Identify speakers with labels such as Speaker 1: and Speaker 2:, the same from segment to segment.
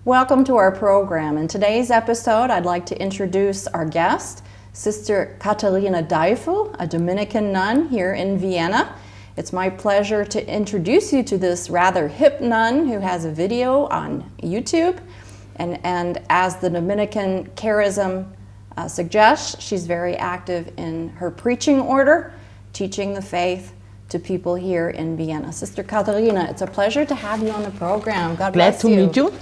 Speaker 1: Welcome to our program. In today's episode, I'd like to introduce our guest, Sister Katharina Deifel, a Dominican nun here in Vienna. It's my pleasure to introduce you to this rather hip nun who has a video on YouTube. And as the Dominican charism suggests, she's very active in her preaching order, teaching the faith to people here in Vienna. Sister Katharina, it's a pleasure to have you on the program. God bless you.
Speaker 2: Glad to meet you.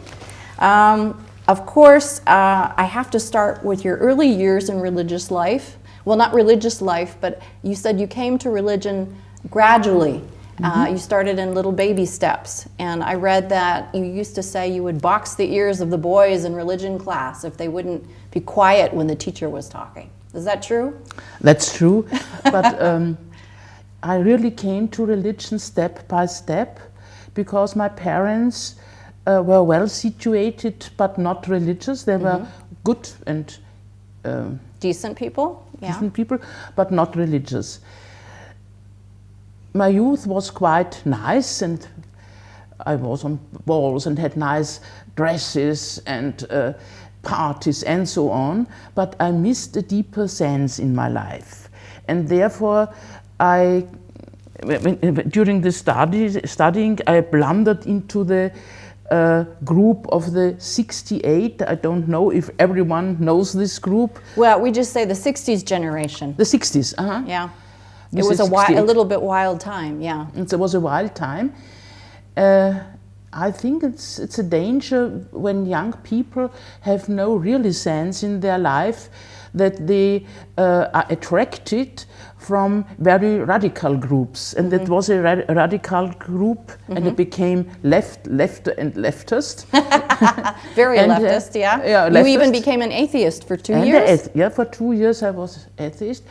Speaker 1: Of course, I have to start with your early years in religious life. Well, not religious life, but you said you came to religion gradually. You started in little baby steps. And I read that you used to say you would box the ears of the boys in religion class if they wouldn't be quiet when the teacher was talking. Is that true?
Speaker 2: That's true. But I really came to religion step by step because my parents were well situated but not religious. They were good and
Speaker 1: decent people,
Speaker 2: decent people, but not religious. My youth was quite nice, and I was on balls and had nice dresses and parties and so on, but I missed a deeper sense in my life. And therefore, during the studying, I blundered into the group of the 68. I don't know if everyone knows this group.
Speaker 1: Well, we just say the 60s generation.
Speaker 2: The 60s,
Speaker 1: Yeah. It was a little bit wild time, yeah.
Speaker 2: It was a wild time. I think it's a danger when young people have no really sense in their life that they are attracted from very radical groups, and that was a radical group, and it became left and leftist.
Speaker 1: Very
Speaker 2: and,
Speaker 1: leftist, yeah.
Speaker 2: Leftist.
Speaker 1: You even became an atheist for 2 years?
Speaker 2: Yeah, for 2 years I was atheist,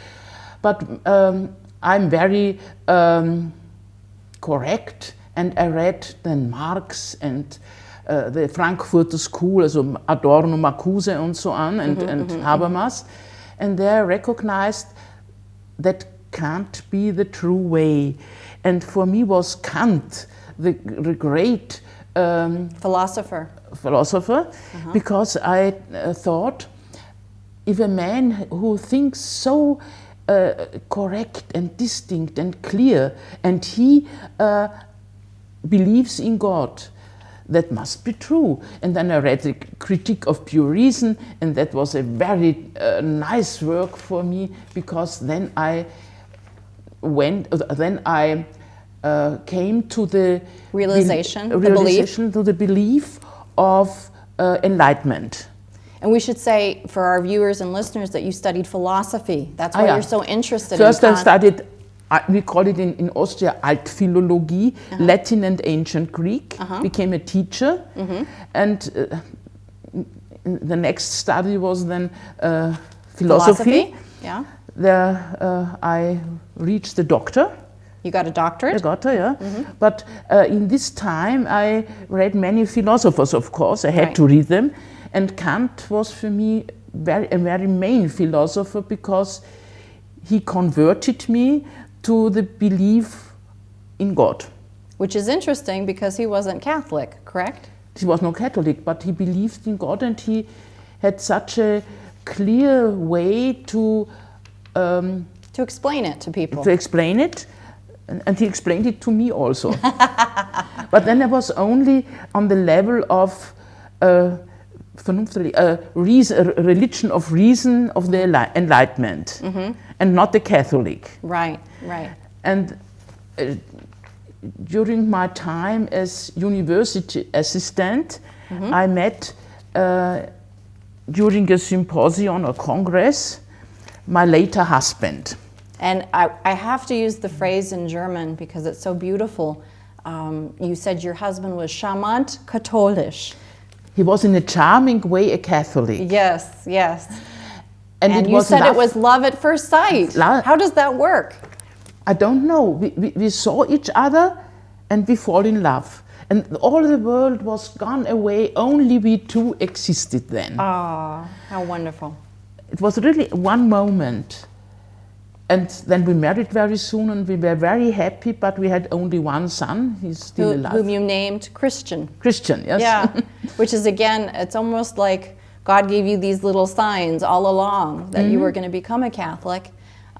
Speaker 2: but I'm very correct, and I read then Marx and the Frankfurter School, also Adorno, Marcuse and so on, and Habermas, and there I recognized that can't be the true way. And for me was Kant the great
Speaker 1: philosopher,
Speaker 2: because I thought if a man who thinks so correct and distinct and clear, and he believes in God, that must be true. And then I read the Critique of Pure Reason, and that was a very nice work for me, because then I came to the
Speaker 1: realization,
Speaker 2: to the belief of enlightenment.
Speaker 1: And we should say for our viewers and listeners that you studied philosophy. That's why you're so interested
Speaker 2: First
Speaker 1: in
Speaker 2: I studied, we call it in Austria, Altphilologie, Latin and Ancient Greek, became a teacher, and the next study was then philosophy.
Speaker 1: Yeah.
Speaker 2: There I reached the doctor.
Speaker 1: You got a doctorate?
Speaker 2: I got it, yeah. But in this time I read many philosophers, of course, I had to read them. And Kant was for me a very main philosopher, because he converted me to the belief in God.
Speaker 1: Which is interesting because he wasn't Catholic, correct?
Speaker 2: He was not Catholic, but he believed in God, and he had such a clear way to
Speaker 1: explain it to people.
Speaker 2: To explain it, and he explained it to me also. But then I was only on the level of religion of reason, of the Enlightenment, and not the Catholic.
Speaker 1: Right.
Speaker 2: And during my time as university assistant, I met during a symposium or congress my later husband.
Speaker 1: And I have to use the phrase in German because it's so beautiful. You said your husband was charmant katholisch.
Speaker 2: He was in a charming way a Catholic.
Speaker 1: Yes. And you
Speaker 2: was
Speaker 1: said it was love at first sight. How does that work?
Speaker 2: I don't know. We saw each other and we fall in love. And all the world was gone away, only we two existed then.
Speaker 1: Ah, how wonderful.
Speaker 2: It was really one moment. And then we married very soon, and we were very happy, but we had only one son. He's still alive.
Speaker 1: Whom you named Christian.
Speaker 2: Christian, yes.
Speaker 1: Yeah, which is, again, it's almost like God gave you these little signs all along that you were going to become a Catholic.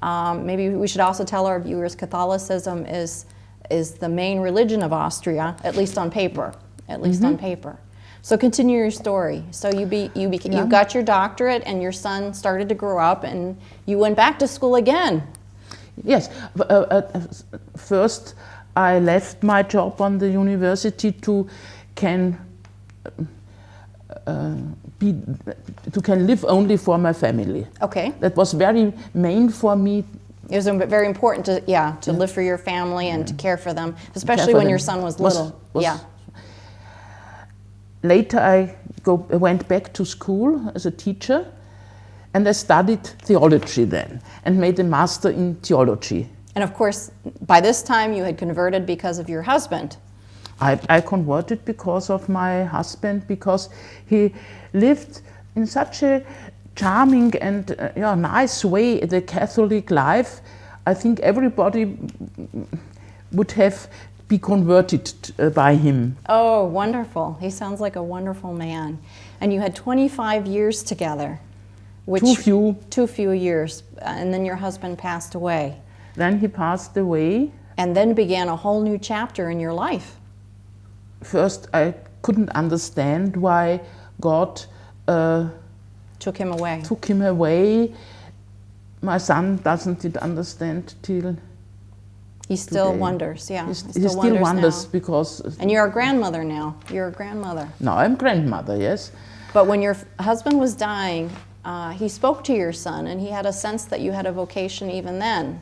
Speaker 1: Maybe we should also tell our viewers Catholicism is the main religion of Austria, at least on paper. At least on paper. So continue your story. So you got your doctorate, and your son started to grow up, and you went back to school again.
Speaker 2: Yes. First, I left my job on the university to can live only for my family.
Speaker 1: Okay.
Speaker 2: That was very main for me.
Speaker 1: It was very important to live for your family and to care for them, especially when your son was little.
Speaker 2: Later, I went back to school as a teacher, and I studied theology then, and made a master in theology.
Speaker 1: And of course, by this time, you had converted because of your husband.
Speaker 2: I converted because of my husband, because he lived in such a charming and nice way the Catholic life. I think everybody would have be converted by him.
Speaker 1: Oh, wonderful. He sounds like a wonderful man. And you had 25 years together. Which, Too few years. And then your husband passed away.
Speaker 2: Then he passed away.
Speaker 1: And then began a whole new chapter in your life.
Speaker 2: First, I couldn't understand why God
Speaker 1: took him
Speaker 2: away. My son doesn't understand till
Speaker 1: he still
Speaker 2: today.
Speaker 1: Wonders, yeah.
Speaker 2: He still wonders because...
Speaker 1: And you're a grandmother now. You're a grandmother.
Speaker 2: No, I'm grandmother, yes.
Speaker 1: But when your husband was dying, he spoke to your son, and he had a sense that you had a vocation even then.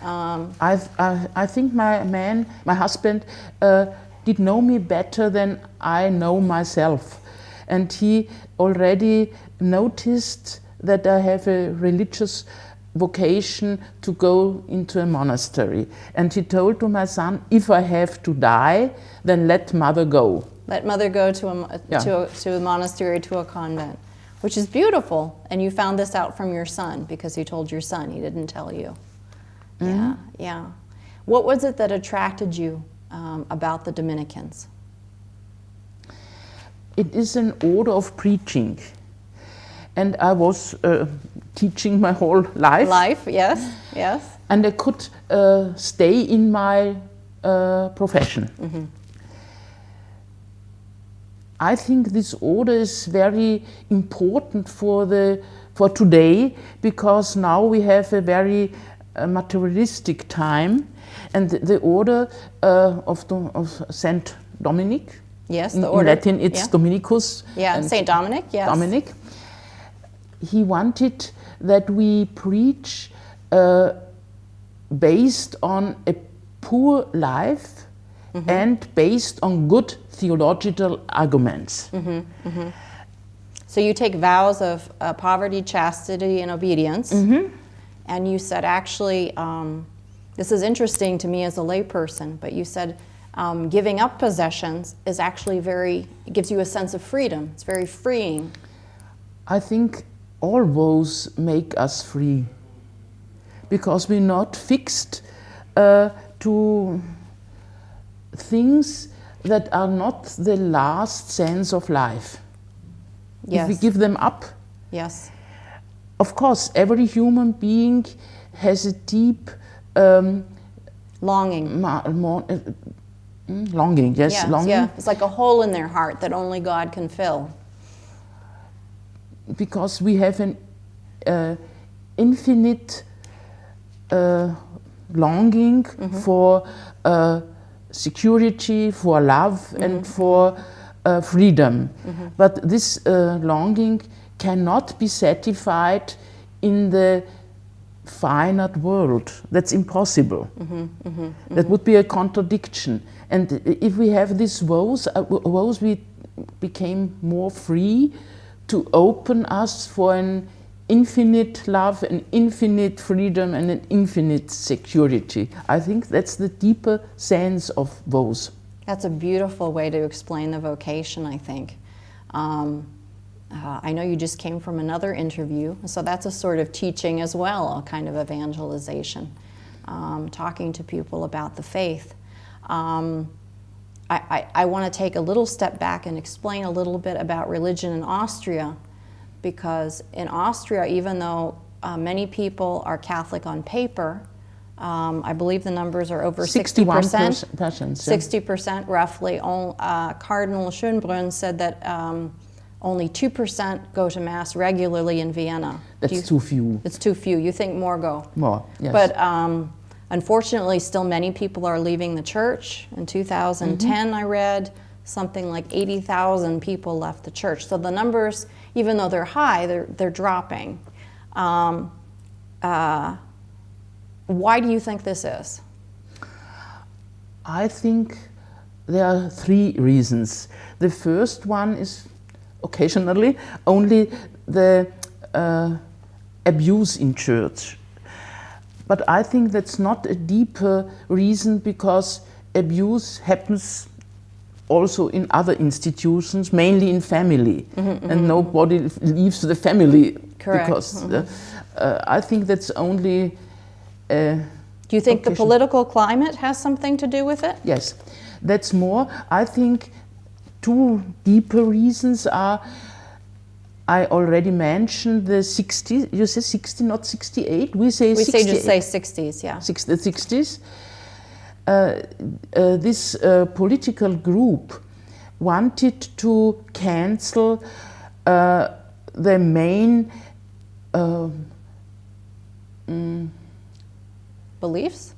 Speaker 2: I think my husband did know me better than I know myself. And he already noticed that I have a religious vocation to go into a monastery. And he told to my son, if I have to die, then let mother go.
Speaker 1: Let mother go to a monastery, to a convent, which is beautiful. And you found this out from your son, because you told your son, he didn't tell you. Yeah. What was it that attracted you about the Dominicans?
Speaker 2: It is an order of preaching. And I was teaching my whole life.
Speaker 1: Yes.
Speaker 2: And I could stay in my profession. I think this order is very important for today, because now we have a very materialistic time, and the order of Saint Dominic.
Speaker 1: Yes,
Speaker 2: the order. In Latin, it's Dominicus.
Speaker 1: Yeah, Saint Dominic. Yes.
Speaker 2: Dominic. He wanted that we preach based on a poor life and based on good theological arguments.
Speaker 1: So you take vows of poverty, chastity, and obedience. And you said, actually, this is interesting to me as a layperson, but you said giving up possessions is actually gives you a sense of freedom. It's very freeing.
Speaker 2: I think all vows make us free, because we're not fixed to things that are not the last sense of life.
Speaker 1: Yes.
Speaker 2: If we give them up.
Speaker 1: Yes.
Speaker 2: Of course, every human being has a deep
Speaker 1: longing.
Speaker 2: Longing, yes, longing.
Speaker 1: Yeah. It's like a hole in their heart that only God can fill.
Speaker 2: Because we have an infinite longing for security, for love, and for freedom. But this longing cannot be satisfied in the finite world. That's impossible. That would be a contradiction. And if we have these vows, we became more free to open us for an infinite love, an infinite freedom, and an infinite security. I think that's the deeper sense of vows.
Speaker 1: That's a beautiful way to explain the vocation, I think. I know you just came from another interview, so that's a sort of teaching as well, a kind of evangelization, talking to people about the faith. I want to take a little step back and explain a little bit about religion in Austria, because in Austria, even though many people are Catholic on paper, I believe the numbers are over 60%. 60% roughly. Cardinal Schönbrunn said that only 2% go to Mass regularly in Vienna.
Speaker 2: That's too few.
Speaker 1: It's too few. You think more go?
Speaker 2: More, yes.
Speaker 1: But unfortunately, still many people are leaving the church. In 2010, I read something like 80,000 people left the church. So the numbers, even though they're high, they're dropping. Why do you think this is?
Speaker 2: I think there are three reasons. The first one is occasionally only the abuse in church. But I think that's not a deeper reason, because abuse happens also in other institutions, mainly in family, and nobody leaves the family.
Speaker 1: Correct.
Speaker 2: Because I think that's only.
Speaker 1: Do you think the political climate has something to do with it?
Speaker 2: Yes, that's more. I think two deeper reasons are, I already mentioned the 60s. You say 60, not 68? We say 68.
Speaker 1: We just say 60s, yeah.
Speaker 2: The 60s. This political group wanted to cancel the main
Speaker 1: beliefs?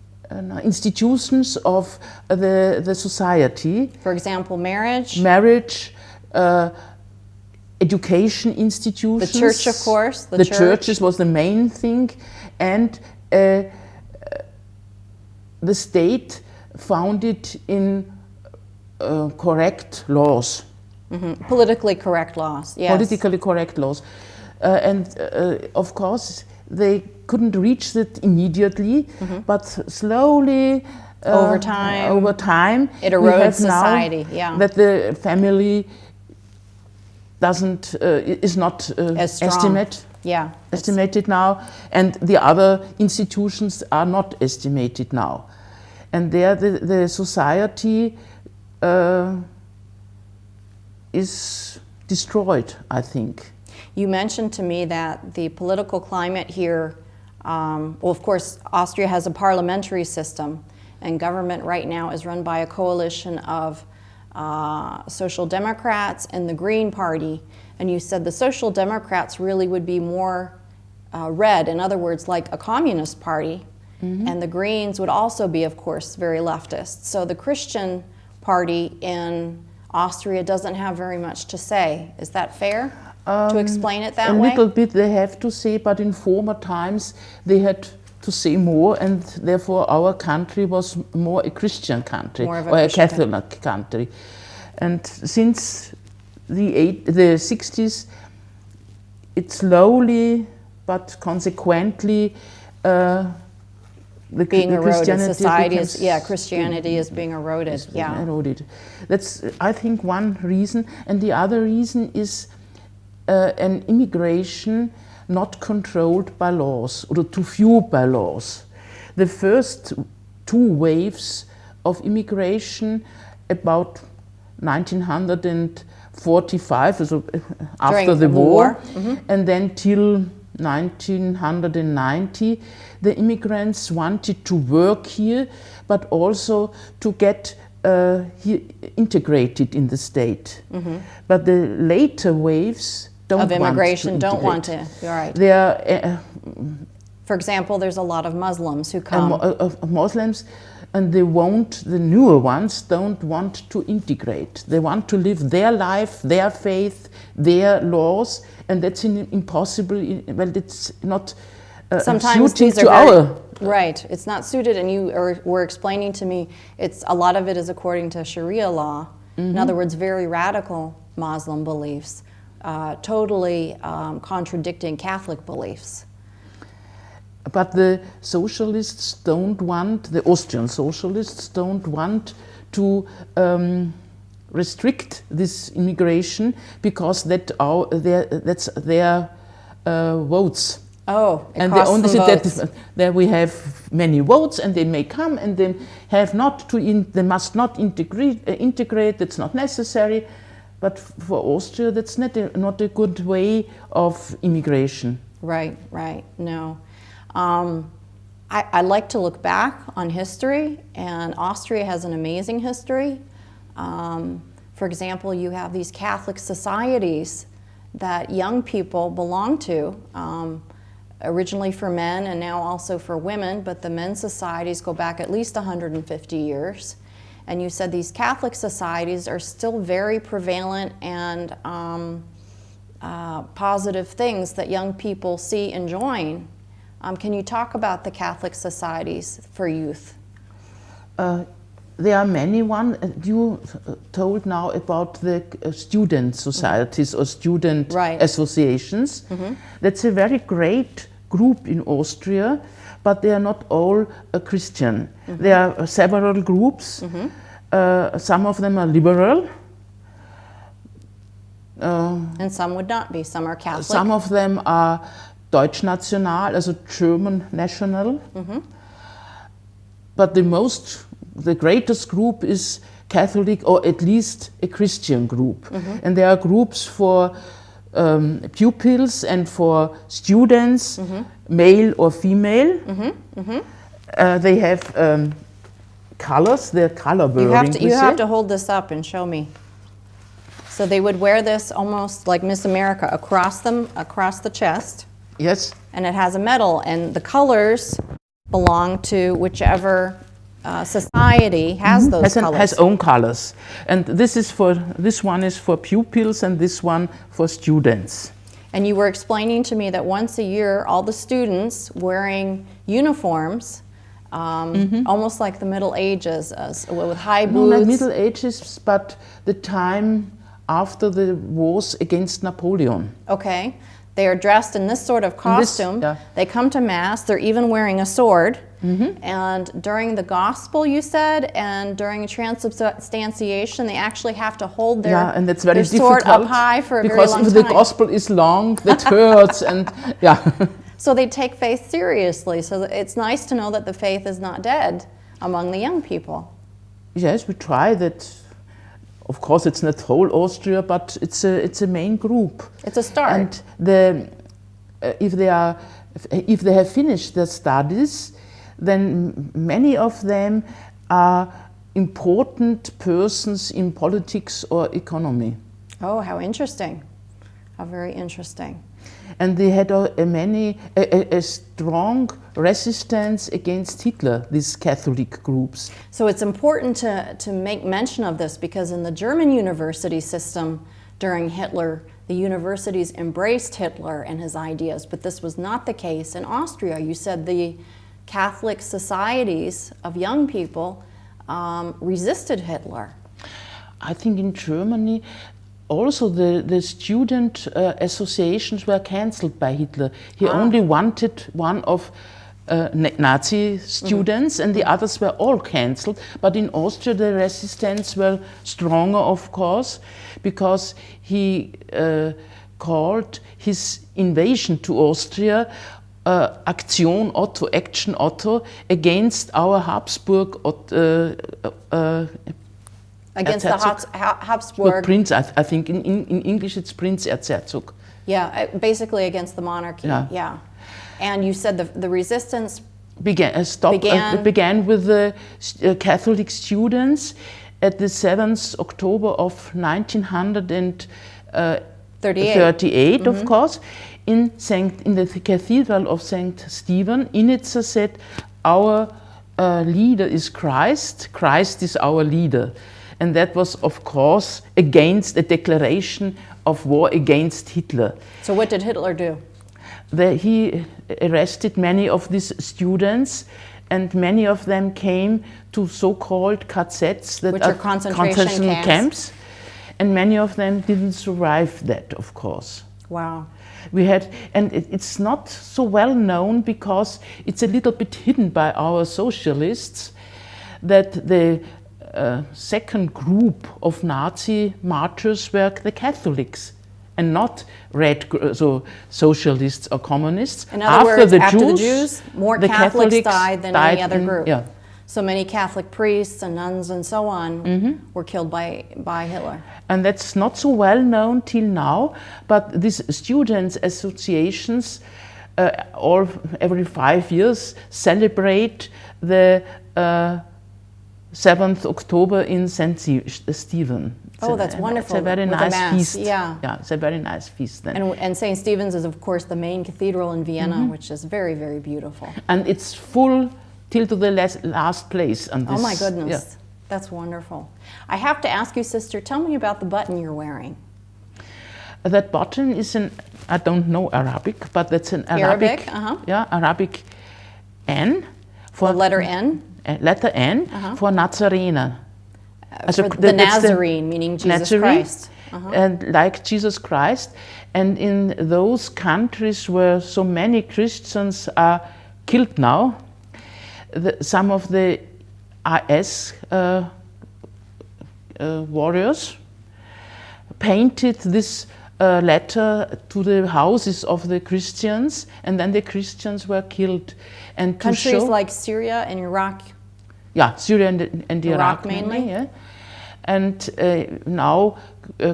Speaker 2: Institutions of the society.
Speaker 1: For example, marriage?
Speaker 2: Marriage, education institutions.
Speaker 1: The church, of course.
Speaker 2: The churches was the main thing. And the state found it in correct laws.
Speaker 1: Politically correct laws, yes.
Speaker 2: Politically correct laws. And of course, they couldn't reach it immediately, but slowly,
Speaker 1: over time, it erodes society. Yeah,
Speaker 2: that the family is not estimated now, and the other institutions are not estimated now, and there the society is destroyed, I think.
Speaker 1: You mentioned to me that the political climate here, well, of course, Austria has a parliamentary system, and government right now is run by a coalition of Social Democrats and the Green Party. And you said the Social Democrats really would be more red, in other words, like a communist party, and the Greens would also be, of course, very leftist. So the Christian party in Austria doesn't have very much to say. Is that fair? To explain it that way?
Speaker 2: A little bit they have to say, but in former times they had to say more, and therefore our country was more a Christian country, or a Catholic country. And since the 60s, it slowly but consequently
Speaker 1: being eroded. Society is, Christianity is being eroded.
Speaker 2: Eroded. That's, I think, one reason, and the other reason is an immigration not controlled by laws, or too few by laws. The first two waves of immigration, about 1945, so after the war, and then till 1990, the immigrants wanted to work here, but also to get integrated in the state. But the later waves don't
Speaker 1: want to. You're right.
Speaker 2: They are,
Speaker 1: for example, there's a lot of Muslims who come.
Speaker 2: Muslims, and the newer ones don't want to integrate. They want to live their life, their faith, their laws, and that's impossible. Well, it's not suited to our.
Speaker 1: Right, it's not suited, and you were explaining to me, a lot of it is according to Sharia law. In other words, very radical Muslim beliefs. Totally contradicting Catholic beliefs.
Speaker 2: But the socialists don't want, the Austrian socialists don't want to restrict this immigration because that's their votes.
Speaker 1: Oh,
Speaker 2: and
Speaker 1: they
Speaker 2: only say
Speaker 1: votes.
Speaker 2: that we have many votes and they may come and they have not to they must not integrate. That's not necessary. But for Austria, that's not a good way of immigration.
Speaker 1: Right, right. No. I like to look back on history, and Austria has an amazing history. For example, you have these Catholic societies that young people belong to, originally for men and now also for women, but the men's societies go back at least 150 years. And you said these Catholic societies are still very prevalent and positive things that young people see and join. Can you talk about the Catholic societies for youth?
Speaker 2: There are many ones. You told now about the student societies or student associations. That's a very great group in Austria, but they are not all Christian. There are several groups. Some of them are liberal.
Speaker 1: And some would not be. Some are Catholic.
Speaker 2: Some of them are Deutschnational, also German national. But the greatest group is Catholic, or at least a Christian group. And there are groups for pupils and for students, male or female. They have colors, they're color bearing.
Speaker 1: You have to hold this up and show me. So they would wear this almost like Miss America across the chest.
Speaker 2: Yes.
Speaker 1: And it has a medal, and the colors belong to whichever society has those colors.
Speaker 2: Has own colors, and this one is for pupils, and this one for students.
Speaker 1: And you were explaining to me that once a year, all the students wearing uniforms, almost like the Middle Ages, with high boots.
Speaker 2: No, not Middle Ages, but the time after the wars against Napoleon.
Speaker 1: Okay. They are dressed in this sort of costume. They come to Mass. They're even wearing a sword. And during the Gospel, you said, and during transubstantiation, they actually have to hold their,
Speaker 2: and that's very
Speaker 1: sword
Speaker 2: difficult
Speaker 1: up high for a very long time.
Speaker 2: Because if the Gospel is long, that hurts, and
Speaker 1: So they take faith seriously. So it's nice to know that the faith is not dead among the young people.
Speaker 2: Yes, we try that. Of course, it's not whole Austria, but it's a main group.
Speaker 1: It's a start.
Speaker 2: And if they have finished their studies, then many of them are important persons in politics or economy.
Speaker 1: Oh, how interesting! How very interesting.
Speaker 2: And they had a strong resistance against Hitler, these Catholic groups.
Speaker 1: So it's important to make mention of this, because in the German university system during Hitler, the universities embraced Hitler and his ideas, but this was not the case in Austria. You said the Catholic societies of young people resisted Hitler.
Speaker 2: I think in Germany, also, the student associations were cancelled by Hitler. He only wanted one of Nazi students, and the others were all cancelled. But in Austria, the resistance were stronger, of course, because he called his invasion to Austria Aktion Otto, Action Otto, against our Habsburg
Speaker 1: against the Habsburg.
Speaker 2: Prince, I think in English it's Prince Erzherzog.
Speaker 1: Yeah, basically against the monarchy. Yeah. And you said the resistance
Speaker 2: began with the Catholic students at the 7th October of 1938, of course, in the Cathedral of St. Stephen. Initzer said, "Our leader is Christ. Christ is our leader." And that was, of course, against a declaration of war against Hitler.
Speaker 1: So what did Hitler do?
Speaker 2: He arrested many of these students, and many of them came to so-called KZs, that
Speaker 1: which are concentration camps.
Speaker 2: And many of them didn't survive that, of course.
Speaker 1: Wow.
Speaker 2: And it's not so well known because it's a little bit hidden by our socialists, that the second group of Nazi martyrs were the Catholics, and not so socialists or communists.
Speaker 1: In other words, after the Jews, more
Speaker 2: the
Speaker 1: Catholics died than any other group.
Speaker 2: Yeah.
Speaker 1: So many Catholic priests and nuns and so on were killed by Hitler.
Speaker 2: And that's not so well known till now, but these students' associations every 5 years celebrate the 7th October in St. Stephen.
Speaker 1: Oh, that's wonderful.
Speaker 2: It's a very nice feast.
Speaker 1: Yeah.
Speaker 2: Yeah, it's a very nice feast then.
Speaker 1: And St. Stephen's is, of course, the main cathedral in Vienna, which is very, very beautiful.
Speaker 2: And it's full till to the last place. And this,
Speaker 1: oh, my goodness.
Speaker 2: Yeah.
Speaker 1: That's wonderful. I have to ask you, sister, tell me about the button you're wearing.
Speaker 2: That button is I don't know Arabic, but that's an Arabic. Arabic N.
Speaker 1: For the letter N?
Speaker 2: Letter N for Nazarener.
Speaker 1: For the Nazarene, meaning Jesus
Speaker 2: Nazarene,
Speaker 1: Christ.
Speaker 2: And like Jesus Christ. And in those countries where so many Christians are killed now, some of the IS warriors painted this letter to the houses of the Christians, and then the Christians were killed. And
Speaker 1: countries like Syria and Iraq.
Speaker 2: Yeah, Syria and Iraq
Speaker 1: mainly.
Speaker 2: Yeah. And now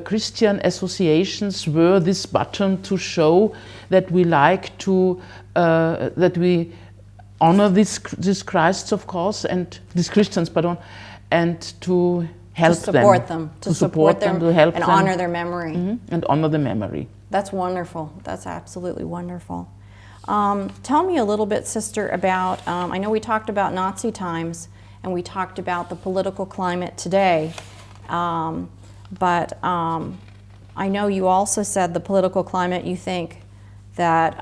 Speaker 2: Christian associations wear this button to show that we like to that we honor these Christs, of course, and these Christians, pardon, and to help them.
Speaker 1: To support them,
Speaker 2: to help
Speaker 1: and
Speaker 2: them.
Speaker 1: honor their memory.
Speaker 2: And honor the memory.
Speaker 1: That's wonderful. That's absolutely wonderful. Tell me a little bit, sister, about, I know we talked about Nazi times, and we talked about the political climate today, but I know you also said the political climate, you think that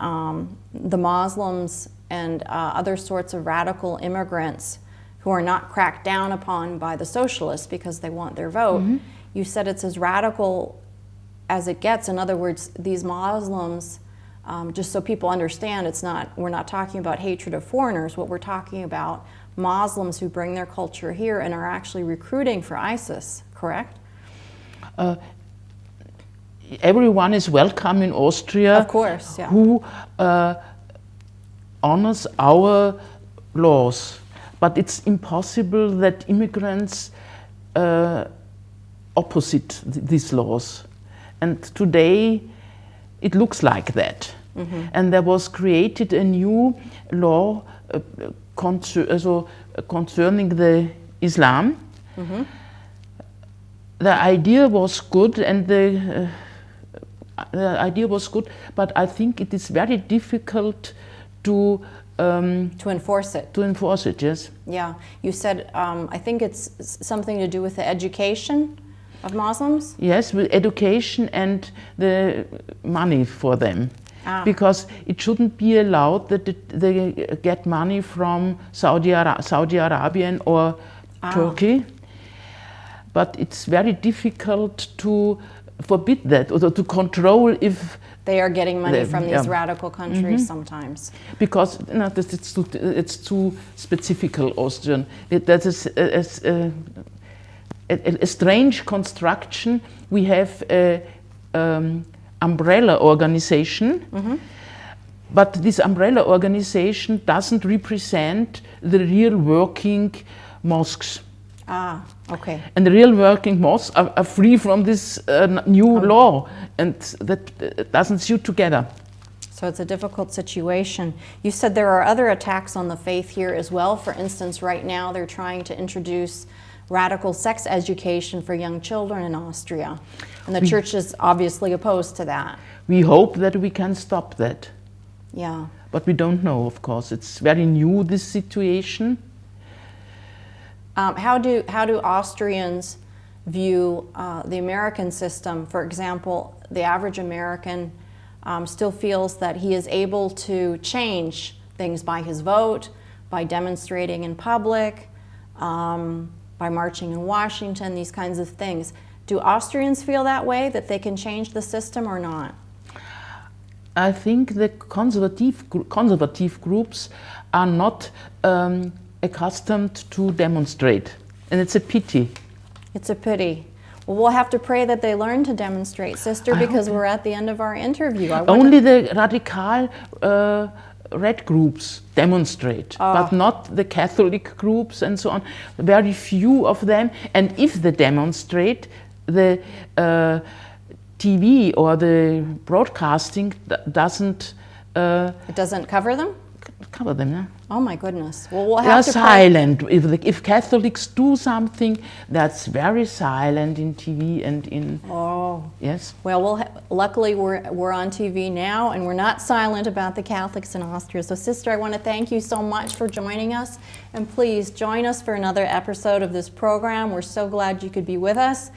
Speaker 1: the Muslims and other sorts of radical immigrants who are not cracked down upon by the socialists because they want their vote, you said it's as radical as it gets. In other words, these Muslims, just so people understand, we're not talking about hatred of foreigners. What we're talking about, Muslims who bring their culture here and are actually recruiting for ISIS, correct?
Speaker 2: Everyone is welcome in Austria.
Speaker 1: Of course, yeah.
Speaker 2: Who honors our laws. But it's impossible that immigrants opposite these laws. And today it looks like that. And there was created a new law concerning the Islam. The idea was good, and the idea was good, but I think it is very difficult to
Speaker 1: enforce it.
Speaker 2: To enforce it, yes.
Speaker 1: Yeah, you said, I think it's something to do with the education of Muslims?
Speaker 2: Yes, with education and the money for them. Because it shouldn't be allowed that they get money from Saudi Arabia or Turkey. But it's very difficult to forbid that, or to control if
Speaker 1: they are getting money from these radical countries sometimes.
Speaker 2: Because it's too specific, Austrian. That is a strange construction. We have an umbrella organization, but this umbrella organization doesn't represent the real working mosques.
Speaker 1: Okay.
Speaker 2: And the real working mosques are free from this new law, and that doesn't suit together.
Speaker 1: So it's a difficult situation. You said there are other attacks on the faith here as well. For instance, right now they're trying to introduce radical sex education for young children in Austria. And the church is obviously opposed to that.
Speaker 2: We hope that we can stop that.
Speaker 1: Yeah.
Speaker 2: But we don't know, of course. It's very new, this situation.
Speaker 1: How do Austrians view the American system? For example, the average American still feels that he is able to change things by his vote, by demonstrating in public, by marching in Washington, these kinds of things. Do Austrians feel that way, that they can change the system or not?
Speaker 2: I think the conservative groups are not accustomed to demonstrate. And it's a pity.
Speaker 1: It's a pity. Well, we'll have to pray that they learn to demonstrate, Sister, because we're at the end of our interview.
Speaker 2: Only the radical red groups demonstrate, but not the Catholic groups and so on. Very few of them. And if they demonstrate, the TV or the broadcasting doesn't...
Speaker 1: it doesn't cover them?
Speaker 2: Cover them, yeah.
Speaker 1: Oh my goodness. Well, we'll
Speaker 2: They
Speaker 1: have
Speaker 2: are
Speaker 1: to
Speaker 2: silent. If Catholics do something, that's very silent in TV and in...
Speaker 1: Oh.
Speaker 2: Yes.
Speaker 1: Well, luckily we're on TV now, and we're not silent about the Catholics in Austria. So, Sister, I want to thank you so much for joining us, and please join us for another episode of this program. We're so glad you could be with us,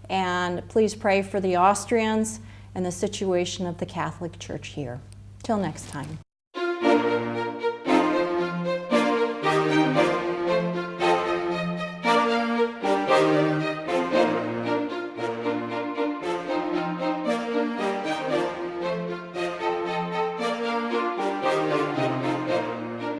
Speaker 1: and please pray for the Austrians and the situation of the Catholic Church here. Till next time.